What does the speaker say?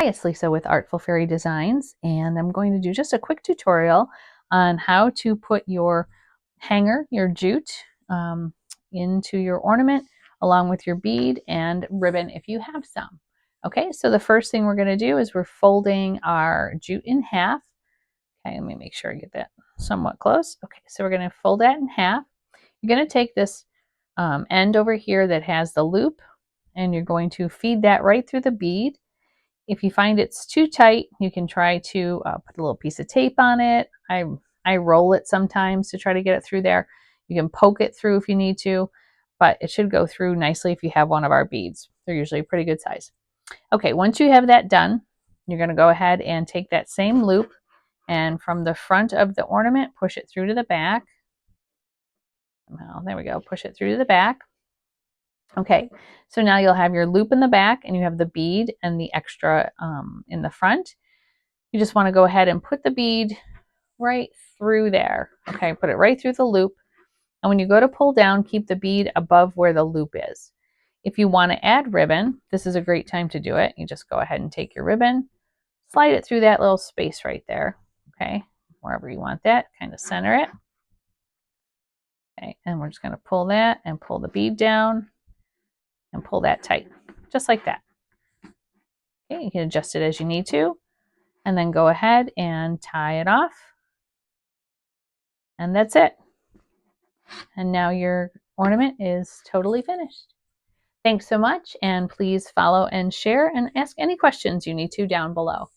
it's Lisa with Artful Fairy Designs, and I'm going to do just a quick tutorial on how to put your hanger, your jute, into your ornament along with your bead and ribbon if you have some. Okay, so the first thing we're going to do is we're folding our jute in half. Okay, let me make sure I get that somewhat close. Okay, so we're going to fold that in half. You're going to take this end over here that has the loop, and you're going to feed that right through the bead. If you find it's too tight, you can try to put a little piece of tape on it. I roll it sometimes to try to get it through there. You can poke it through if you need to, but it should go through nicely if you have one of our beads. They're usually a pretty good size. Okay, once you have that done, you're going to go ahead and take that same loop, and from the front of the ornament, push it through to the back. Well, there we go, push it through to the back. Okay, so now you'll have your loop in the back and you have the bead and the extra in the front. You just want to go ahead and put the bead right through there. Okay, put it right through the loop. And when you go to pull down, keep the bead above where the loop is. If you want to add ribbon, this is a great time to do it. You just go ahead and take your ribbon, slide it through that little space right there. Okay, wherever you want that, kind of center it. Okay, and we're just going to pull that and pull the bead down and pull that tight, just like that. Okay, you can adjust it as you need to, and then go ahead and tie it off. And that's it. And now your ornament is totally finished. Thanks so much, and please follow and share and ask any questions you need to down below.